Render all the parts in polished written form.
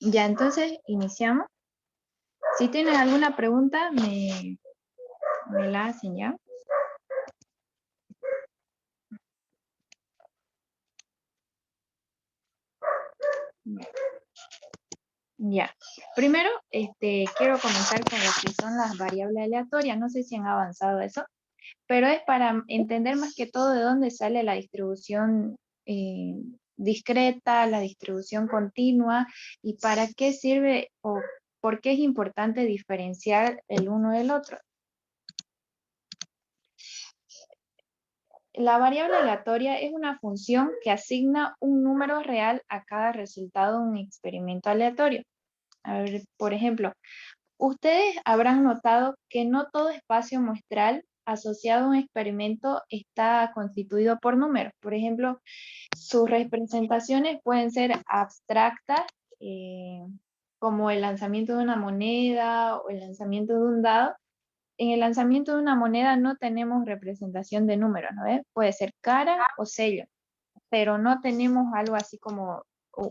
Ya, entonces iniciamos. Si tienen alguna pregunta, me la hacen ya. Ya. Primero, quiero comenzar con lo que son las variables aleatorias. No sé si han avanzado eso, pero es para entender más que todo de dónde sale la distribución discreta, la distribución continua y para qué sirve o por qué es importante diferenciar el uno del otro. La variable aleatoria es una función que asigna un número real a cada resultado de un experimento aleatorio. A ver, por ejemplo, ustedes habrán notado que no todo espacio muestral asociado a un experimento está constituido por números. Por ejemplo, sus representaciones pueden ser abstractas, eh, como el lanzamiento de una moneda o el lanzamiento de un dado. En el lanzamiento de una moneda no tenemos representación de números, ¿no ves? Puede ser cara o sello, pero no tenemos algo así como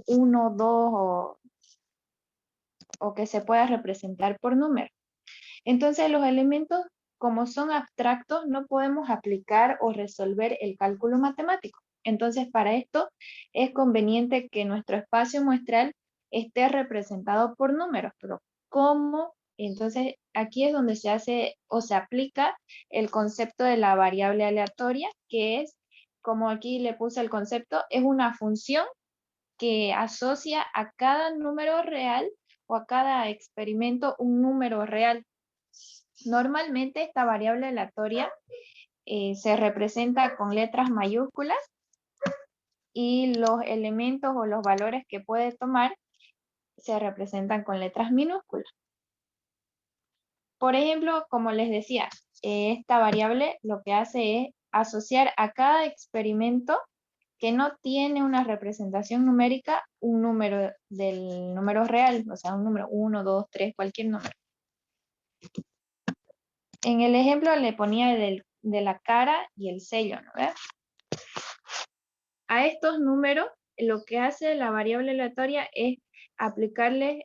uno, dos o que se pueda representar por número. Entonces los elementos, como son abstractos, no podemos aplicar o resolver el cálculo matemático. Entonces para esto es conveniente que nuestro espacio muestral esté representado por números, pero ¿cómo? Entonces aquí es donde se hace o se aplica el concepto de la variable aleatoria, que es, como aquí le puse el concepto, es una función que asocia a cada número real o a cada experimento un número real. Normalmente esta variable aleatoria se representa con letras mayúsculas y los elementos o los valores que puede tomar se representan con letras minúsculas. Por ejemplo, como les decía, esta variable lo que hace es asociar a cada experimento que no tiene una representación numérica, un número del número real, o sea, un número 1, 2, 3, cualquier número. En el ejemplo le ponía de la cara y el sello, ¿no ves? A estos números, lo que hace la variable aleatoria es aplicarles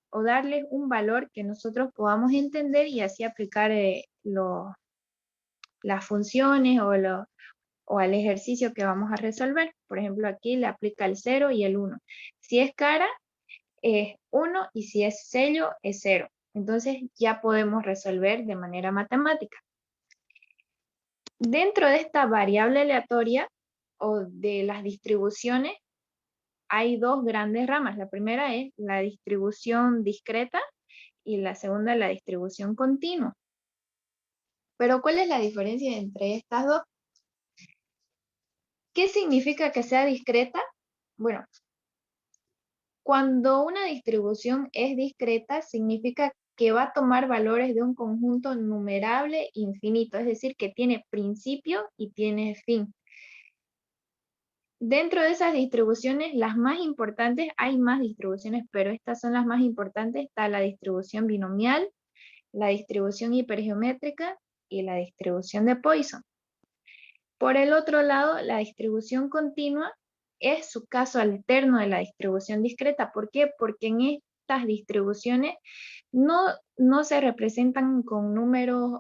o darles un valor que nosotros podamos entender y así aplicar las funciones o al ejercicio que vamos a resolver. Por ejemplo, aquí le aplica el 0 y el 1. Si es cara, es 1 y si es sello, es 0. Entonces ya podemos resolver de manera matemática. Dentro de esta variable aleatoria o de las distribuciones, hay dos grandes ramas. La primera es la distribución discreta y la segunda la distribución continua. Pero ¿cuál es la diferencia entre estas dos? ¿Qué significa que sea discreta? Bueno, cuando una distribución es discreta, significa que va a tomar valores de un conjunto numerable infinito, es decir, que tiene principio y tiene fin. Dentro de esas distribuciones, las más importantes, hay más distribuciones, pero estas son las más importantes. Está la distribución binomial, la distribución hipergeométrica y la distribución de Poisson. Por el otro lado, la distribución continua es su caso alterno de la distribución discreta. ¿Por qué? Porque en estas distribuciones no se representan con números,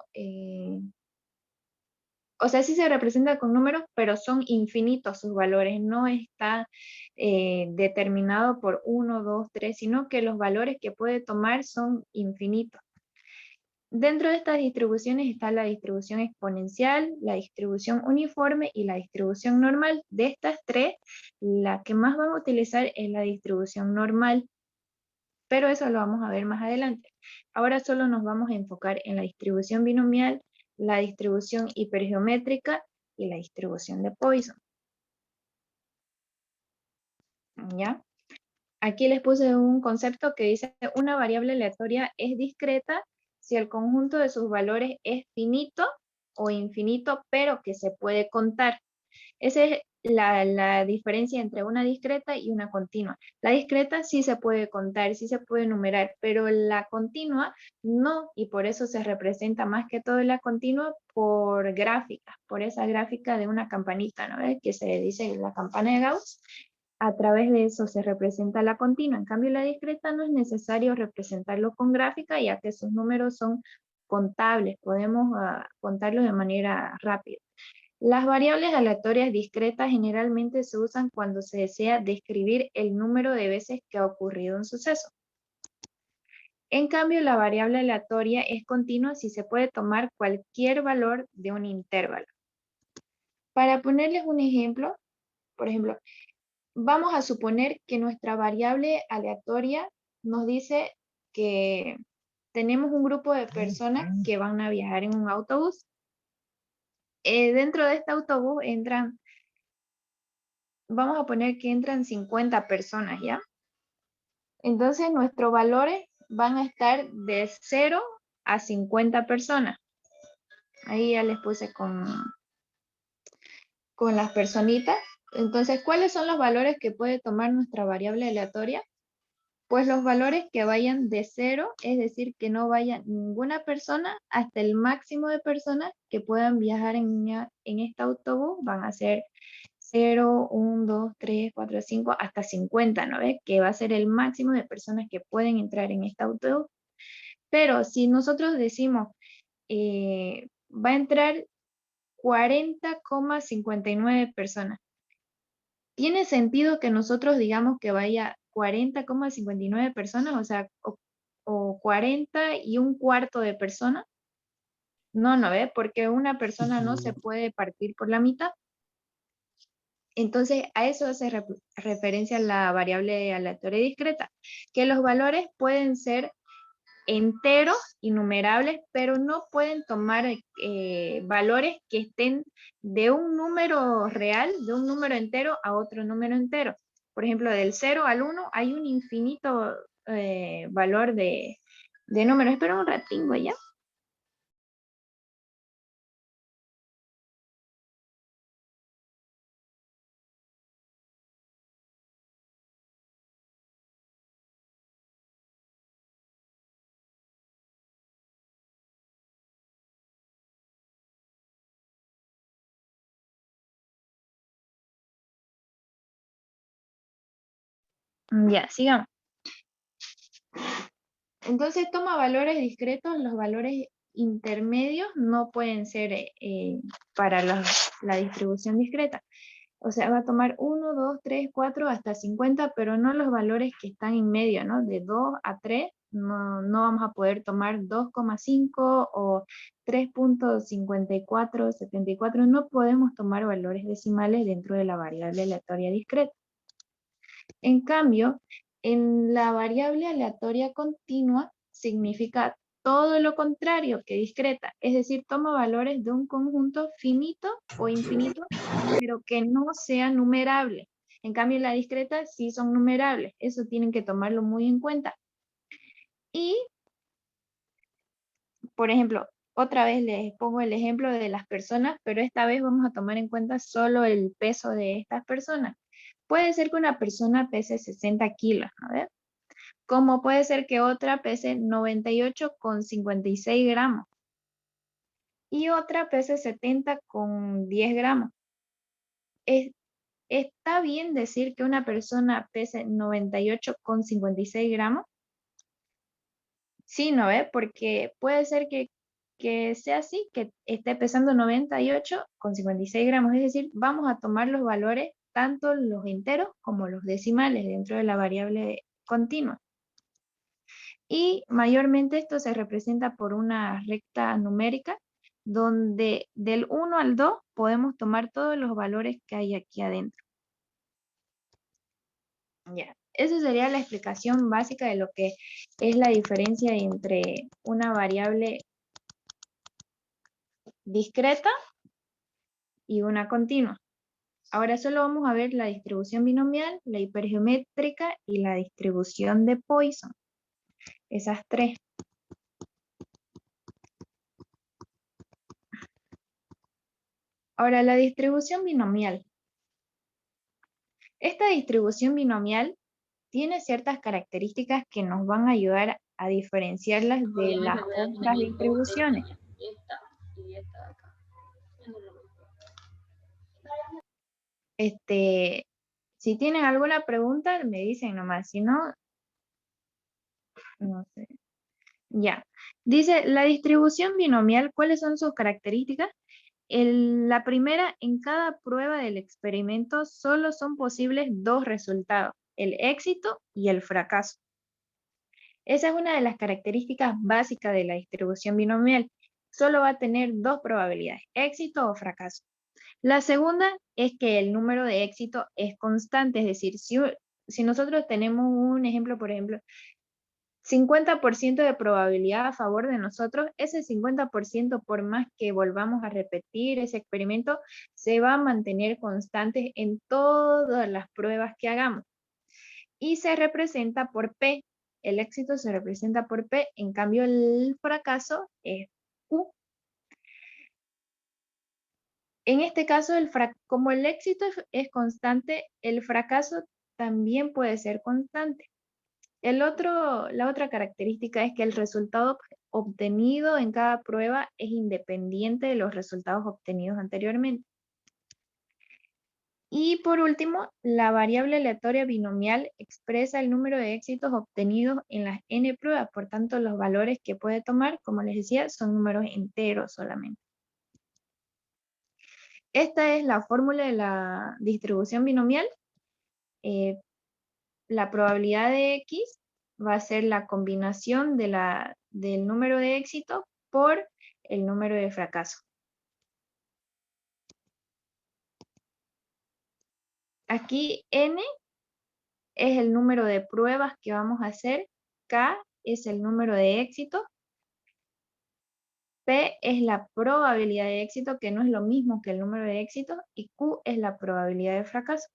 o sea, sí se representa con números, pero son infinitos sus valores, no está determinado por 1, 2, 3, sino que los valores que puede tomar son infinitos. Dentro de estas distribuciones está la distribución exponencial, la distribución uniforme y la distribución normal. De estas tres, la que más van a utilizar es la distribución normal, pero eso lo vamos a ver más adelante. Ahora solo nos vamos a enfocar en la distribución binomial, la distribución hipergeométrica y la distribución de Poisson. ¿Ya? Aquí les puse un concepto que dice una variable aleatoria es discreta si el conjunto de sus valores es finito o infinito, pero que se puede contar. Esa es la diferencia entre una discreta y una continua. La discreta sí se puede contar, sí se puede numerar, pero la continua no, y por eso se representa más que todo la continua por gráfica, por esa gráfica de una campanita, ¿no? Que se dice la campana de Gauss. a través de eso se representa la continua. En cambio, la discreta no es necesario representarlo con gráfica, ya que esos números son contables, podemos contarlos de manera rápida. Las variables aleatorias discretas generalmente se usan cuando se desea describir el número de veces que ha ocurrido un suceso. En cambio, la variable aleatoria es continua si se puede tomar cualquier valor de un intervalo. Para ponerles un ejemplo, por ejemplo, vamos a suponer que nuestra variable aleatoria nos dice que tenemos un grupo de personas que van a viajar en un autobús. Dentro de este autobús entran, vamos a poner que entran 50 personas, ¿ya? Entonces nuestros valores van a estar de 0 a 50 personas. Ahí ya les puse con las personitas. Entonces, ¿cuáles son los valores que puede tomar nuestra variable aleatoria? Pues los valores que vayan de 0, es decir, que no vaya ninguna persona, hasta el máximo de personas que puedan viajar en este autobús van a ser 0, 1, 2, 3, 4, 5, hasta 50, ¿no ves? Que va a ser el máximo de personas que pueden entrar en este autobús. Pero si nosotros decimos, va a entrar 40,59 personas, ¿tiene sentido que nosotros digamos que vaya 40,59 personas, o sea, o 40 y un cuarto de persona? No, no ve, porque una persona no se puede partir por la mitad. Entonces, a eso hace referencia la variable aleatoria discreta, que los valores pueden ser enteros, innumerables, pero no pueden tomar valores que estén de un número real, de un número entero a otro número entero. Por ejemplo, del 0 al 1 hay un infinito valor de números. Espera un ratingo ya. Ya, sigamos. Entonces toma valores discretos, los valores intermedios no pueden ser para la distribución discreta. O sea, va a tomar 1, 2, 3, 4 hasta 50, pero no los valores que están en medio, ¿no? De 2 a 3 no vamos a poder tomar 2,5 o 3,5474. No podemos tomar valores decimales dentro de la variable aleatoria discreta. En cambio, en la variable aleatoria continua significa todo lo contrario que discreta, es decir, toma valores de un conjunto finito o infinito, pero que no sea numerable. En cambio, la discreta sí son numerables, eso tienen que tomarlo muy en cuenta. Y, por ejemplo, otra vez les pongo el ejemplo de las personas, pero esta vez vamos a tomar en cuenta solo el peso de estas personas. Puede ser que una persona pese 60 kilos, ¿no? Como puede ser que otra pese 98,56 gramos y otra pese 70,10 gramos. ¿Está bien decir que una persona pese 98,56 gramos? Sí, ¿no ve? Porque puede ser que sea así, que esté pesando 98,56 gramos. Es decir, vamos a tomar los valores, tanto los enteros como los decimales, dentro de la variable continua. Y mayormente esto se representa por una recta numérica, donde del 1 al 2 podemos tomar todos los valores que hay aquí adentro. Ya, esa sería la explicación básica de lo que es la diferencia entre una variable discreta y una continua. Ahora solo vamos a ver la distribución binomial, la hipergeométrica y la distribución de Poisson. Esas tres. Ahora la distribución binomial. Esta distribución binomial tiene ciertas características que nos van a ayudar a diferenciarlas de las otras distribuciones. Si tienen alguna pregunta, me dicen nomás, si no, no sé. Ya. Dice, la distribución binomial, ¿cuáles son sus características? La primera, en cada prueba del experimento solo son posibles dos resultados, el éxito y el fracaso. Esa es una de las características básicas de la distribución binomial. Solo va a tener dos probabilidades, éxito o fracaso. La segunda es que el número de éxito es constante, es decir, si nosotros tenemos un ejemplo, por ejemplo, 50% de probabilidad a favor de nosotros, ese 50% por más que volvamos a repetir ese experimento, se va a mantener constante en todas las pruebas que hagamos. Y se representa por P. El éxito se representa por P, en cambio el fracaso es Q. En este caso, como el éxito es constante, el fracaso también puede ser constante. La otra característica es que el resultado obtenido en cada prueba es independiente de los resultados obtenidos anteriormente. Y por último, la variable aleatoria binomial expresa el número de éxitos obtenidos en las n pruebas. Por tanto, los valores que puede tomar, como les decía, son números enteros solamente. Esta es la fórmula de la distribución binomial. La probabilidad de X va a ser la combinación del número de éxito por el número de fracaso. Aquí N es el número de pruebas que vamos a hacer, K es el número de éxito, P es la probabilidad de éxito, que no es lo mismo que el número de éxito, y Q es la probabilidad de fracaso.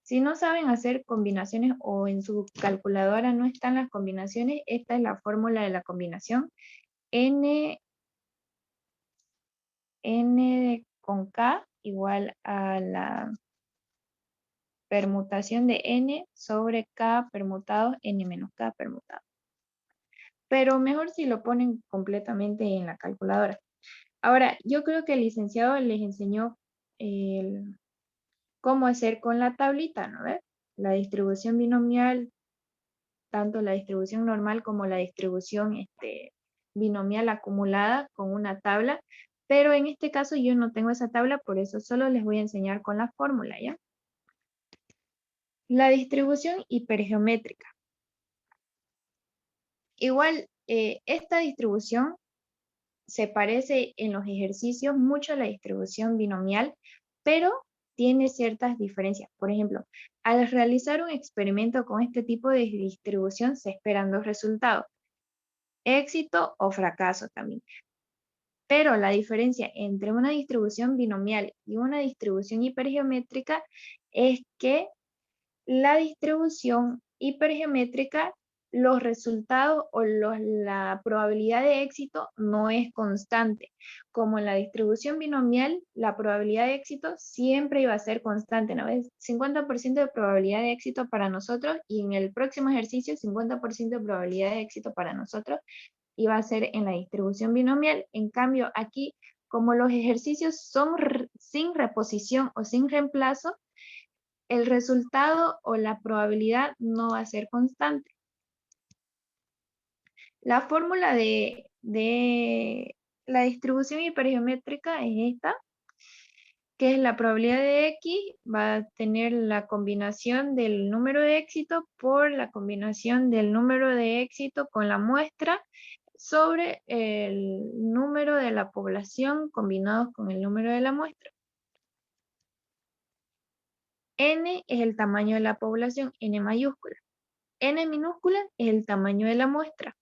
Si no saben hacer combinaciones o en su calculadora no están las combinaciones, esta es la fórmula de la combinación. N con K igual a la permutación de N sobre K permutado, N menos K permutado. Pero mejor si lo ponen completamente en la calculadora. Ahora, yo creo que el licenciado les enseñó cómo hacer con la tablita, ¿no ves? La distribución binomial, tanto la distribución normal como la distribución binomial acumulada con una tabla, pero en este caso yo no tengo esa tabla, por eso solo les voy a enseñar con la fórmula, ¿ya? La distribución hipergeométrica. Igual, esta distribución se parece en los ejercicios mucho a la distribución binomial, pero tiene ciertas diferencias. Por ejemplo, al realizar un experimento con este tipo de distribución se esperan dos resultados, éxito o fracaso también. Pero la diferencia entre una distribución binomial y una distribución hipergeométrica es que la distribución hipergeométrica, los resultados o la probabilidad de éxito no es constante. Como en la distribución binomial, la probabilidad de éxito siempre iba a ser constante, ¿no? Es 50% de probabilidad de éxito para nosotros y en el próximo ejercicio 50% de probabilidad de éxito para nosotros iba a ser en la distribución binomial. En cambio, aquí, como los ejercicios son sin reposición o sin reemplazo, el resultado o la probabilidad no va a ser constante. La fórmula de la distribución hipergeométrica es esta, que es la probabilidad de X, va a tener la combinación del número de éxito por la combinación del número de éxito con la muestra sobre el número de la población combinados con el número de la muestra. N es el tamaño de la población, N mayúscula. N minúscula es el tamaño de la muestra.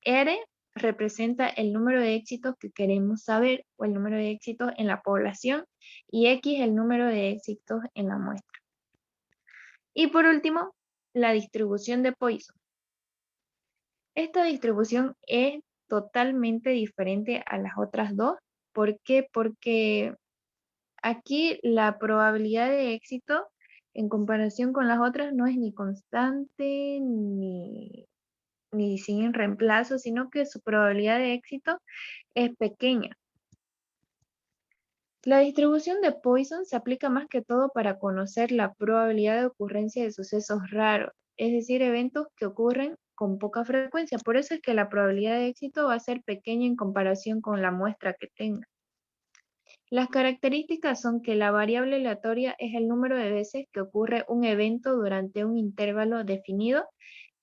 R representa el número de éxitos que queremos saber o el número de éxitos en la población y X el número de éxitos en la muestra. Y por último, la distribución de Poisson. Esta distribución es totalmente diferente a las otras dos. ¿Por qué? Porque aquí la probabilidad de éxito en comparación con las otras no es ni constante ni sin reemplazo, sino que su probabilidad de éxito es pequeña. La distribución de Poisson se aplica más que todo para conocer la probabilidad de ocurrencia de sucesos raros, es decir, eventos que ocurren con poca frecuencia. Por eso es que la probabilidad de éxito va a ser pequeña en comparación con la muestra que tenga. Las características son que la variable aleatoria es el número de veces que ocurre un evento durante un intervalo definido.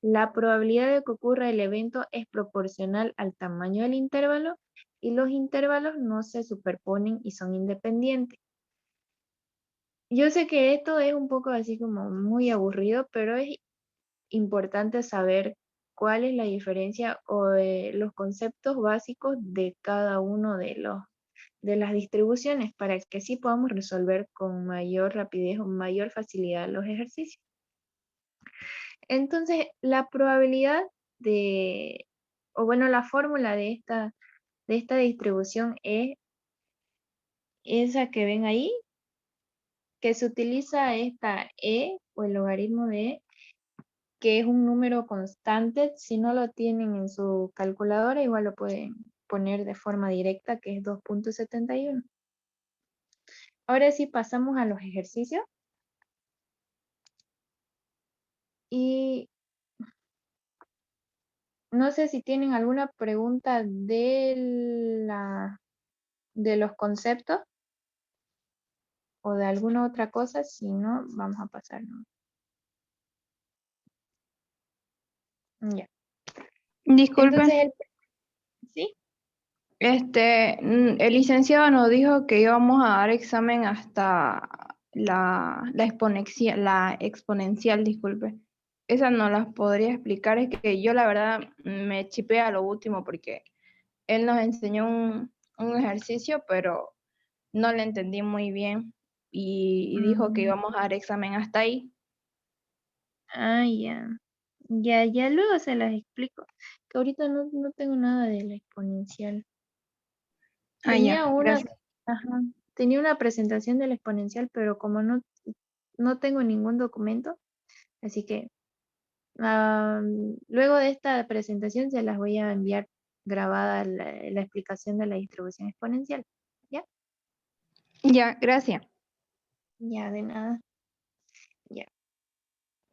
La probabilidad de que ocurra el evento es proporcional al tamaño del intervalo y los intervalos no se superponen y son independientes. Yo sé que esto es un poco así como muy aburrido, pero es importante saber cuál es la diferencia o los conceptos básicos de cada uno de las distribuciones para que así podamos resolver con mayor rapidez o mayor facilidad los ejercicios. Entonces, la probabilidad o bueno, la fórmula de esta distribución es esa que ven ahí, que se utiliza esta E o el logaritmo de E, que es un número constante. Si no lo tienen en su calculadora, igual lo pueden poner de forma directa, que es 2.71. Ahora sí pasamos a los ejercicios. Y no sé si tienen alguna pregunta de los conceptos o de alguna otra cosa. Si no, vamos a pasar, ¿no? Ya. Disculpe, Entonces, ¿sí? el licenciado nos dijo que íbamos a dar examen hasta la exponencial, disculpe. Esa no las podría explicar, es que yo la verdad me chipé a lo último porque él nos enseñó un ejercicio, pero no le entendí muy bien y dijo que Mm, íbamos a dar examen hasta ahí. ya. Ya luego se las explico. Que ahorita no tengo nada de la exponencial. Ah, ya, Tenía una, gracias. ajá, tenía una presentación de la exponencial, pero como no tengo ningún documento, así que luego de esta presentación se las voy a enviar grabada la explicación de la distribución exponencial. ¿Ya? Ya, gracias. Ya, de nada. Ya.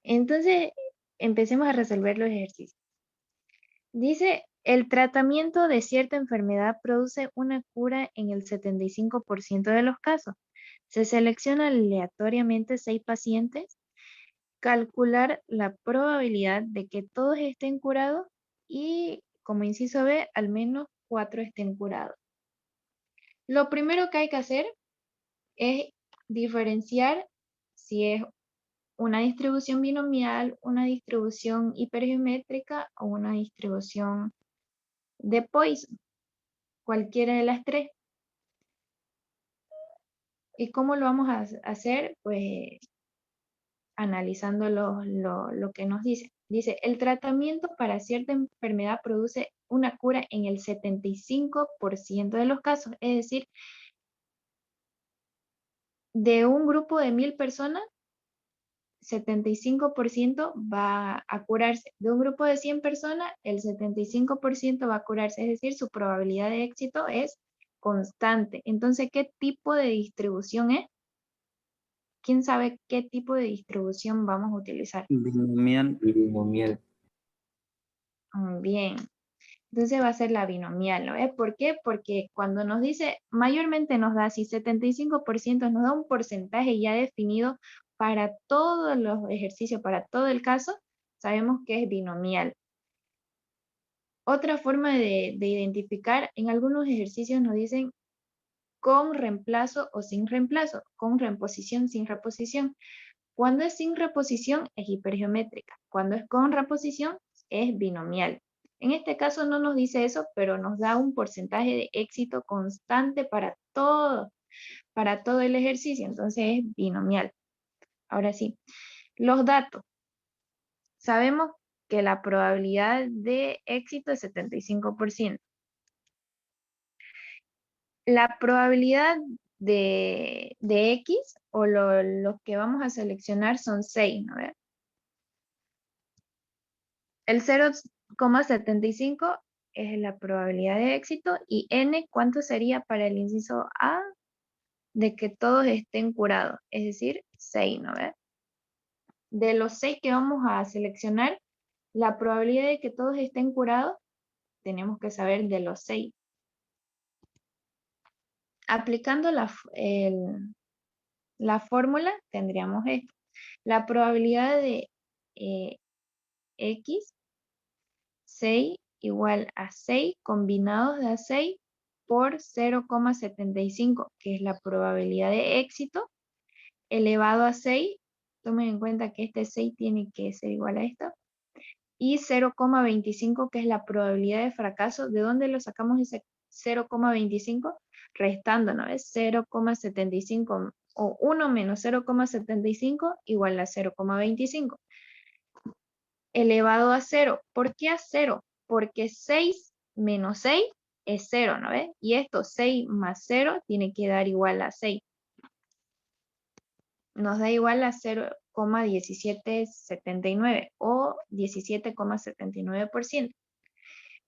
Entonces, empecemos a resolver los ejercicios. Dice, el tratamiento de cierta enfermedad produce una cura en el 75% de los casos. Se selecciona aleatoriamente 6 pacientes, calcular la probabilidad de que todos estén curados y, como inciso B, al menos 4 estén curados. Lo primero que hay que hacer es diferenciar si es una distribución binomial, una distribución hipergeométrica o una distribución de Poisson, cualquiera de las tres. ¿Y cómo lo vamos a hacer? Pues analizando lo que nos dice. Dice, el tratamiento para cierta enfermedad produce una cura en el 75% de los casos. Es decir, de un grupo de 1000 personas, 75% va a curarse. De un grupo de 100 personas, el 75% va a curarse. Es decir, su probabilidad de éxito es constante. Entonces, ¿qué tipo de distribución es? ¿Quién sabe qué tipo de distribución vamos a utilizar? Binomial. Binomial. Bien, entonces va a ser la binomial, ¿no? ¿Por qué? Porque cuando nos dice, mayormente nos da, si 75% nos da un porcentaje ya definido para todos los ejercicios, para todo el caso, sabemos que es binomial. Otra forma de identificar, en algunos ejercicios nos dicen con reemplazo o sin reemplazo, con reposición, sin reposición. Cuando es sin reposición es hipergeométrica. Cuando es con reposición es binomial. En este caso no nos dice eso, pero nos da un porcentaje de éxito constante para todo el ejercicio. Entonces es binomial. Ahora sí, los datos. Sabemos que la probabilidad de éxito es 75%. La probabilidad de X o los que vamos a seleccionar son 6, ¿no? El 0,75 es la probabilidad de éxito y n, ¿cuánto sería para el inciso A? de que todos estén curados, es decir, 6, ¿no ves? De los 6 que vamos a seleccionar, la probabilidad de que todos estén curados, tenemos que saber de los 6. Aplicando la fórmula, tendríamos esto. La probabilidad de X, 6 igual a 6 combinados de a 6 por 0,75, que es la probabilidad de éxito, elevado a 6. Tomen en cuenta que este 6 tiene que ser igual a esto. Y 0,25, que es la probabilidad de fracaso. ¿De dónde lo sacamos ese 0,25? Restando, ¿no? Es 0,75 o 1 menos 0,75 igual a 0,25. Elevado a 0. ¿Por qué a 0? Porque 6 menos 6 es 0, ¿no ves? Y esto, 6 más 0, tiene que dar igual a 6. Nos da igual a 0,1779 o 17,79%.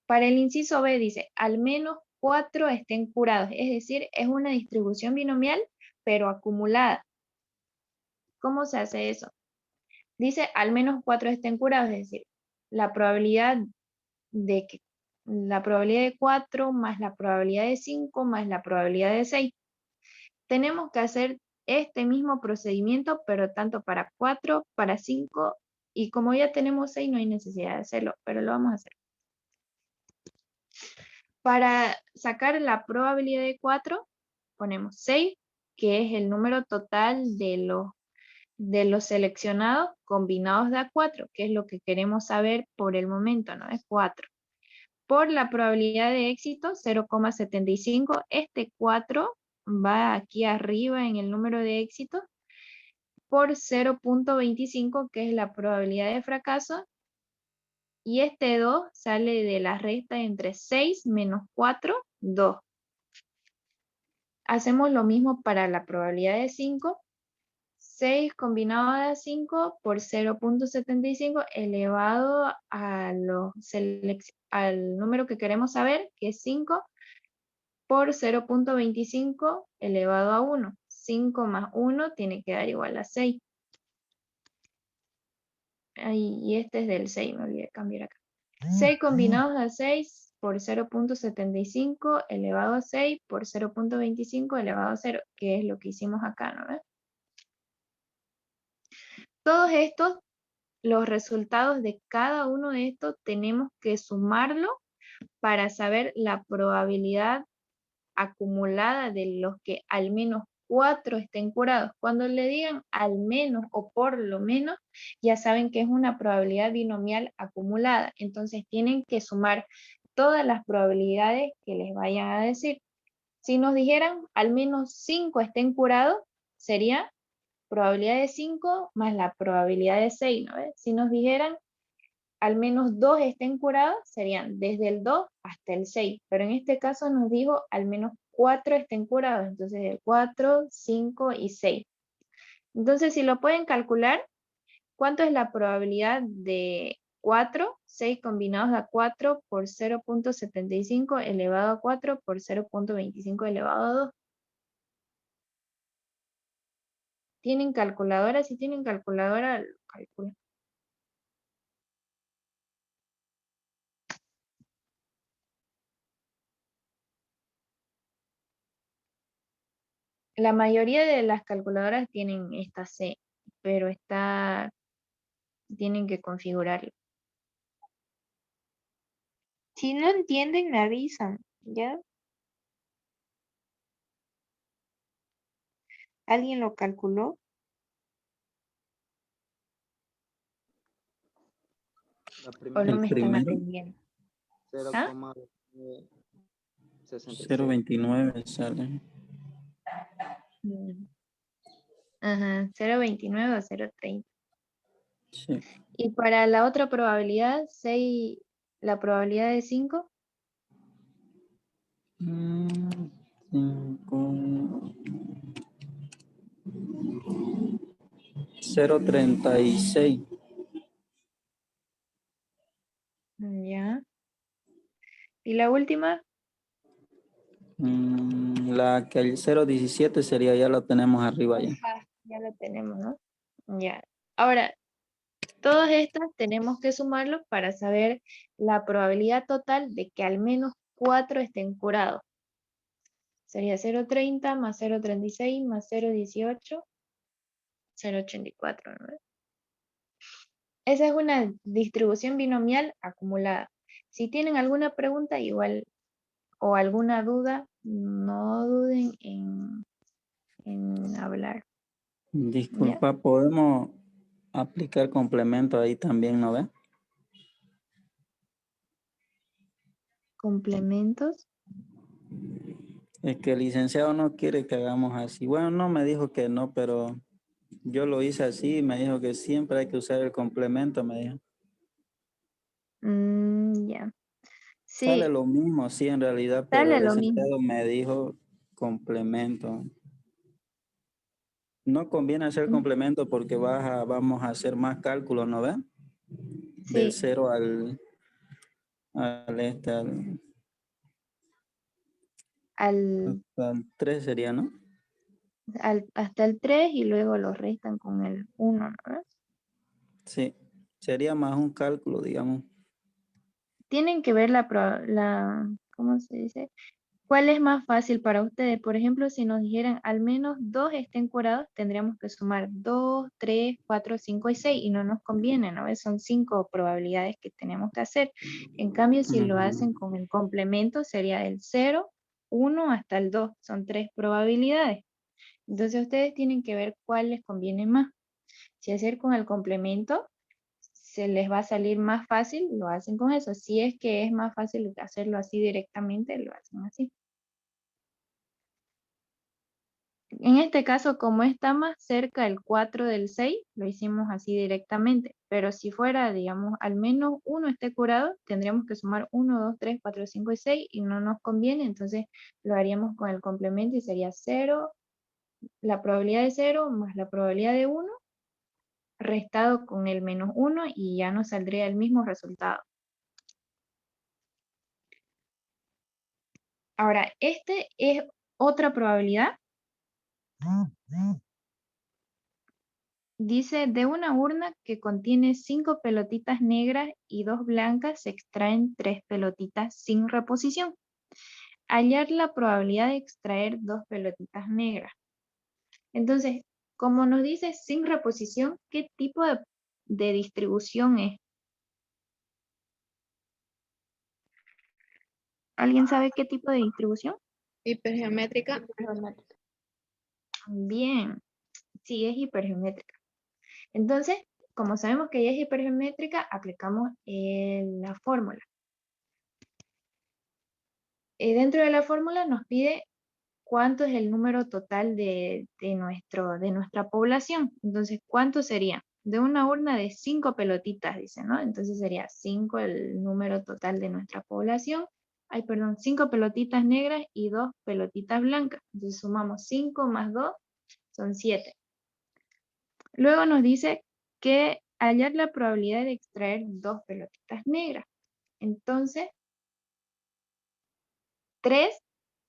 Para el inciso B dice, al menos 4 estén curados. Es decir, es una distribución binomial, pero acumulada. ¿Cómo se hace eso? Dice, al menos 4 estén curados. Es decir, la probabilidad de 4 más la probabilidad de 5 más la probabilidad de 6. Tenemos que hacer este mismo procedimiento, pero tanto para 4, para 5, y como ya tenemos 6, no hay necesidad de hacerlo, pero lo vamos a hacer. Para sacar la probabilidad de 4, ponemos 6, que es el número total de los seleccionados combinados de a 4, que es lo que queremos saber por el momento, ¿no? Es 4. Por la probabilidad de éxito, 0,75. Este 4 va aquí arriba en el número de éxito por 0,25, que es la probabilidad de fracaso. Y este 2 sale de la resta entre 6 menos 4, 2. Hacemos lo mismo para la probabilidad de 5. 6 combinado de 5 por 0,75 elevado al número que queremos saber, que es 5, por 0,25 elevado a 1. 5 más 1 tiene que dar igual a 6. Y este es del 6, me olvidé de cambiar acá. 6 combinados a 6 por 0,75 elevado a 6 por 0,25 elevado a 0, que es lo que hicimos acá, ¿no ves? Todos estos, los resultados de cada uno de estos, tenemos que sumarlo para saber la probabilidad acumulada de los que al menos 4 estén curados. Cuando le digan al menos o por lo menos, ya saben que es una probabilidad binomial acumulada. Entonces tienen que sumar todas las probabilidades que les vayan a decir. Si nos dijeran al menos 5 estén curados, sería probabilidad de 5 más la probabilidad de 6, ¿no ves? Si nos dijeran al menos 2 estén curados, serían desde el 2 hasta el 6. Pero en este caso nos dijo al menos 4 estén curados. Entonces el 4, 5 y 6. Entonces si lo pueden calcular, ¿cuánto es la probabilidad de 4? 6 combinados a 4 por 0,75 elevado a 4 por 0,25 elevado a 2. ¿Tienen calculadora? Si tienen calculadora, lo calculan. La mayoría de las calculadoras tienen esta C, pero tienen que configurarlo. Si no entienden, me avisan, ¿ya? ¿Alguien lo calculó? La O no el me están primero, atendiendo. ¿Ah? 0,29 sale. Ajá, 0,29 o 0,30. Sí. Y para la otra probabilidad, 6, la probabilidad de 5. 5. 0,36. Ya. Y la última, la que el 0,17 sería, ya lo tenemos arriba ya. Ajá, ya lo tenemos, ¿no? Ya. Ahora, todas estas tenemos que sumarlos para saber la probabilidad total de que al menos 4 estén curados. Sería 0,30 más 0,36 más 0,18, 0,84, ¿no? Esa es una distribución binomial acumulada. Si tienen alguna pregunta, igual, o alguna duda, no duden en hablar. ¿Ya? Disculpa, ¿podemos aplicar complemento ahí también, no ve? Complementos. Es que el licenciado no quiere que hagamos así. Bueno, no me dijo que no, pero yo lo hice así y me dijo que siempre hay que usar el complemento, me dijo. Ya. Sale Sí, lo mismo, sí, en realidad, pero sale el lo mismo. licenciado me dijo complemento. No conviene hacer Mm, complemento porque vamos a hacer más cálculos, ¿no ve? Del Sí, 0 al al, al 3 sería, ¿no? hasta el 3 y luego lo restan con el 1, ¿no? Sí, sería más un cálculo, digamos. Tienen que ver ¿cómo se dice? ¿Cuál es más fácil para ustedes? Por ejemplo, si nos dijeran al menos 2 estén curados, tendríamos que sumar 2, 3, 4, 5 y 6 y no nos conviene, ¿no? Son 5 probabilidades que tenemos que hacer. En cambio, si lo Ujú. hacen con el complemento, sería el 0, 1 hasta el 2. Son 3 probabilidades. Entonces, ustedes tienen que ver cuál les conviene más. Si hacer con el complemento, se les va a salir más fácil, lo hacen con eso. Si es que es más fácil hacerlo así directamente, lo hacen así. En este caso, como está más cerca el 4 del 6, lo hicimos así directamente. Pero si fuera, digamos, al menos uno esté curado, tendríamos que sumar 1, 2, 3, 4, 5 y 6 y no nos conviene, entonces lo haríamos con el complemento y sería 0, la probabilidad de 0 más la probabilidad de 1 restado con el menos 1 y ya nos saldría el mismo resultado. Ahora, este es otra probabilidad. Dice, de una urna que contiene 5 pelotitas negras y 2 blancas, se extraen 3 pelotitas sin reposición. Hallar la probabilidad de extraer 2 pelotitas negras. Entonces, como nos dice sin reposición, ¿qué tipo de distribución es? ¿Alguien sabe qué tipo de distribución? Hipergeométrica. Bien, sí, es hipergeométrica. Entonces, como sabemos que ella es hipergeométrica, aplicamos la fórmula. Dentro de la fórmula nos pide cuánto es el número total de nuestra población. Entonces, ¿cuánto sería? De una urna de 5 pelotitas, dice, ¿no? Entonces sería 5 el número total de nuestra población. Ay, perdón, 5 pelotitas negras y 2 pelotitas blancas. Entonces sumamos 5 más 2, son 7. Luego nos dice que hallar la probabilidad de extraer 2 pelotitas negras. Entonces, 3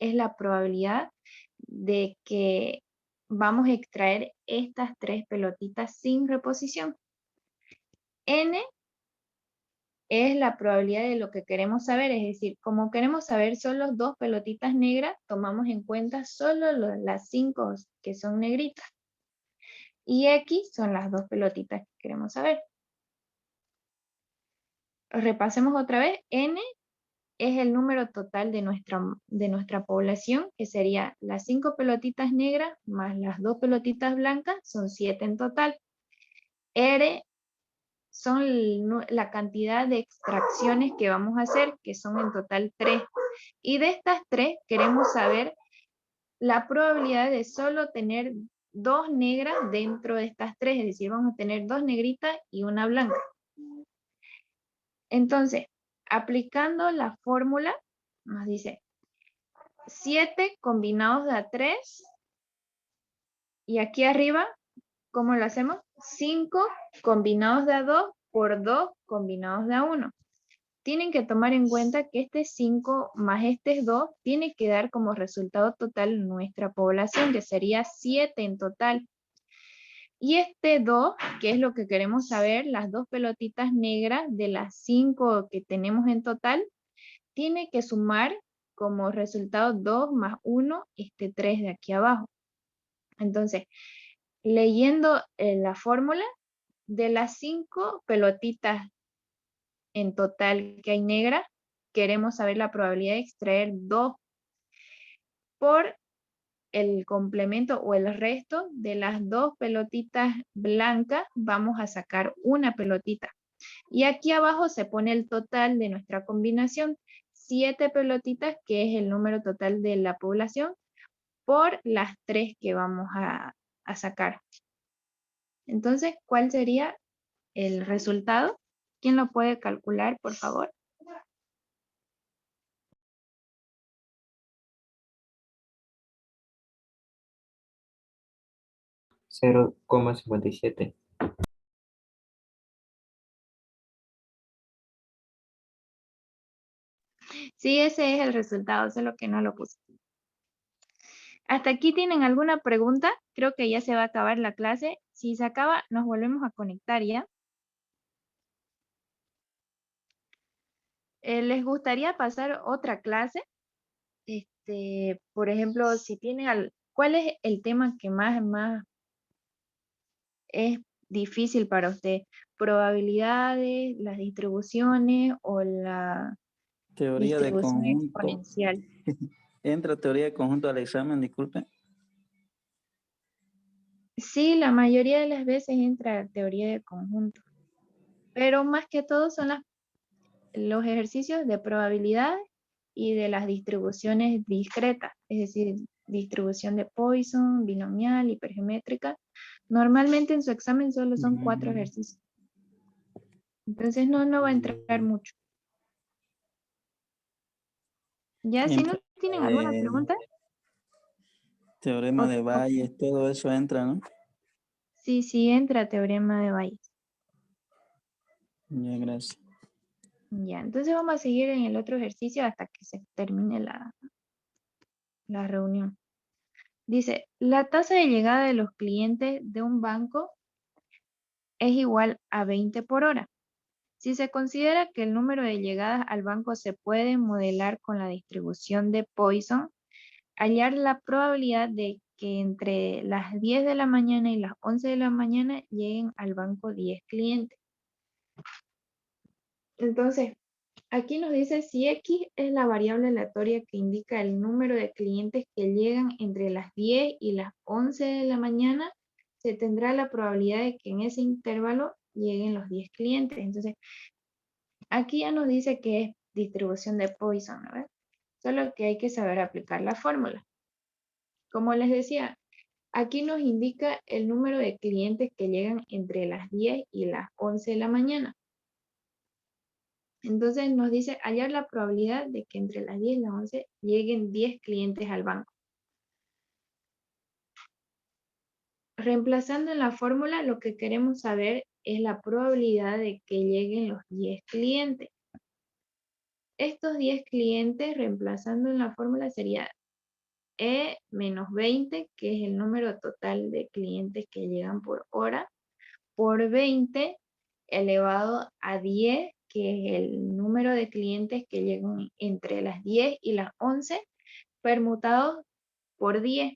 es la probabilidad de que vamos a extraer estas 3 pelotitas sin reposición. N es la probabilidad de lo que queremos saber, es decir, como queremos saber solo 2 pelotitas negras, tomamos en cuenta solo las 5 que son negritas. Y X son las 2 pelotitas que queremos saber. Repasemos otra vez. N es el número total de nuestra población, que sería las 5 pelotitas negras más las 2 pelotitas blancas, son 7 en total. R son la cantidad de extracciones que vamos a hacer, que son en total 3. Y de estas 3 queremos saber la probabilidad de solo tener 2 negras dentro de estas 3, es decir, vamos a tener 2 negritas y una blanca. Entonces, aplicando la fórmula, nos dice 7 combinados de a 3, y aquí arriba, ¿cómo lo hacemos? 5 combinados de a 2 por 2 combinados de a 1. tienen que tomar en cuenta que este 5 más este 2 tiene que dar como resultado total nuestra población, que sería 7 en total. Y este 2, que es lo que queremos saber, las dos pelotitas negras de las 5 que tenemos en total, tiene que sumar como resultado 2 más 1, este 3 de aquí abajo. Entonces, leyendo la fórmula, de las 5 pelotitas en total que hay negras, queremos saber la probabilidad de extraer 2 por el complemento o el resto de las 2 pelotitas blancas, vamos a sacar una pelotita. Y aquí abajo se pone el total de nuestra combinación, 7 pelotitas, que es el número total de la población, por las 3 que vamos a sacar. Entonces, ¿cuál sería el resultado? ¿Quién lo puede calcular, por favor? 0,57. Sí, ese es el resultado, solo que no lo puse. ¿Hasta aquí tienen alguna pregunta? Creo que ya se va a acabar la clase. Si se acaba, nos volvemos a conectar, ¿ya? ¿Les gustaría pasar otra clase? Por ejemplo, si tienen ¿cuál es el tema que más es difícil para usted? ¿Probabilidades, las distribuciones o la Teoría de distribución conjunto. exponencial? ¿Entra teoría de conjunto al examen? Disculpe. Sí, la mayoría de las veces entra teoría de conjunto, pero más que todo son los ejercicios de probabilidad y de las distribuciones discretas, es decir, distribución de Poisson, binomial, hipergeométrica. Normalmente en su examen solo son 4 ejercicios. Entonces no va a entrar mucho. Ya, si no Entra, tienen alguna pregunta. teorema de o- Bayes, todo eso entra, ¿no? sí entra teorema de Bayes. Ya, gracias. Ya, entonces vamos a seguir en el otro ejercicio hasta que se termine la reunión. Dice, la tasa de llegada de los clientes de un banco es igual a 20 por hora. Si se considera que el número de llegadas al banco se puede modelar con la distribución de Poisson, hallar la probabilidad de que entre las 10 de la mañana y las 11 de la mañana lleguen al banco 10 clientes. Entonces, aquí nos dice si X es la variable aleatoria que indica el número de clientes que llegan entre las 10 y las 11 de la mañana, se tendrá la probabilidad de que en ese intervalo lleguen los 10 clientes. Entonces, aquí ya nos dice que es distribución de Poisson, ¿no? Solo que hay que saber aplicar la fórmula. Como les decía, aquí nos indica el número de clientes que llegan entre las 10 y las 11 de la mañana. Entonces nos dice hallar la probabilidad de que entre las 10 y las 11 lleguen 10 clientes al banco. Reemplazando en la fórmula, lo que queremos saber es la probabilidad de que lleguen los 10 clientes. Estos 10 clientes, reemplazando en la fórmula, sería E menos 20, que es el número total de clientes que llegan por hora, por 20 elevado a 10, que es el número de clientes que llegan entre las 10 y las 11, permutados por 10.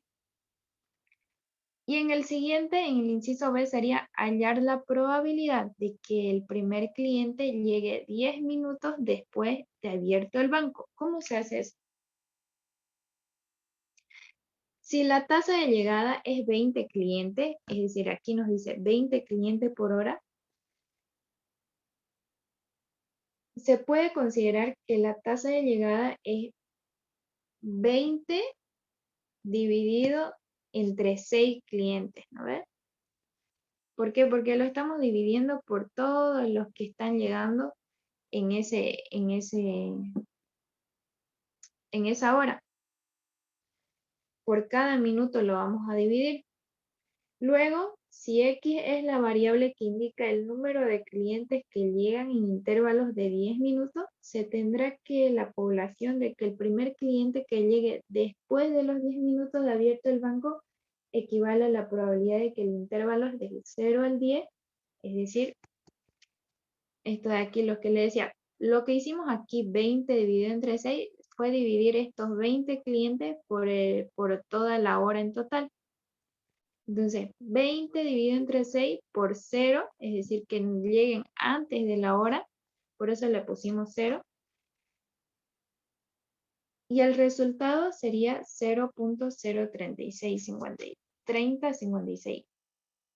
Y en el siguiente, en el inciso B, sería hallar la probabilidad de que el primer cliente llegue 10 minutos después de abierto el banco. ¿Cómo se hace eso? Si la tasa de llegada es 20 clientes, es decir, aquí nos dice 20 clientes por hora, se puede considerar que la tasa de llegada es 20 dividido entre 6 clientes, ¿no ves? ¿Por qué? Porque lo estamos dividiendo por todos los que están llegando en esa hora. Por cada minuto lo vamos a dividir. Luego, si X es la variable que indica el número de clientes que llegan en intervalos de 10 minutos, se tendrá que la población de que el primer cliente que llegue después de los 10 minutos de abierto el banco equivale a la probabilidad de que el intervalo es del 0 al 10, es decir, esto de aquí lo que le decía, lo que hicimos aquí 20 dividido entre 6 fue dividir estos 20 clientes por toda la hora en total. Entonces, 20 dividido entre 6 por 0, es decir, que lleguen antes de la hora, por eso le pusimos 0. Y el resultado sería 0.03656.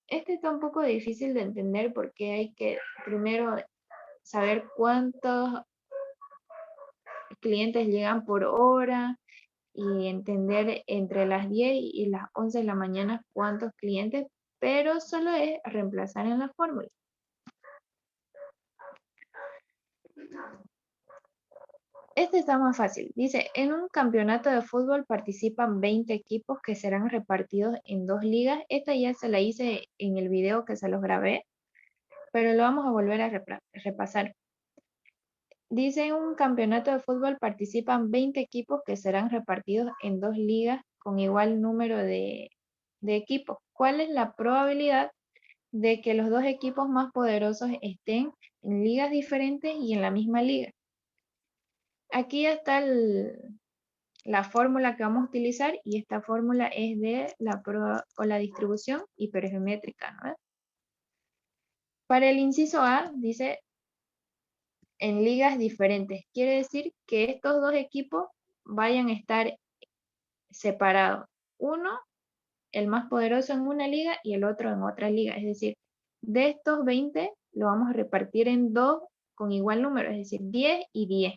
Este está un poco difícil de entender porque hay que primero saber cuántos clientes llegan por hora y entender entre las 10 y las 11 de la mañana cuántos clientes, pero solo es reemplazar en la fórmula. Este está más fácil. Dice, en un campeonato de fútbol participan 20 equipos que serán repartidos en 2 ligas. Esta ya se la hice en el video que se los grabé, pero lo vamos a volver a repasar. Dice, en un campeonato de fútbol participan 20 equipos que serán repartidos en 2 ligas con igual número de equipos. ¿Cuál es la probabilidad de que los 2 equipos más poderosos estén en ligas diferentes y en la misma liga? Aquí ya está la fórmula que vamos a utilizar y esta fórmula es de la distribución hipergeométrica, ¿no? Para el inciso A dice en ligas diferentes. Quiere decir que estos 2 equipos vayan a estar separados. Uno, el más poderoso en una liga y el otro en otra liga. Es decir, de estos 20 lo vamos a repartir en 2 con igual número, es decir, 10 y 10.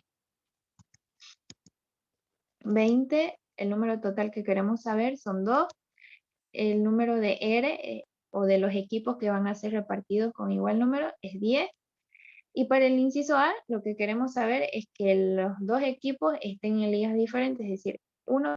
20, el número total que queremos saber son 2. El número de R o de los equipos que van a ser repartidos con igual número es 10. Y para el inciso A, lo que queremos saber es que los 2 equipos estén en ligas diferentes, es decir, uno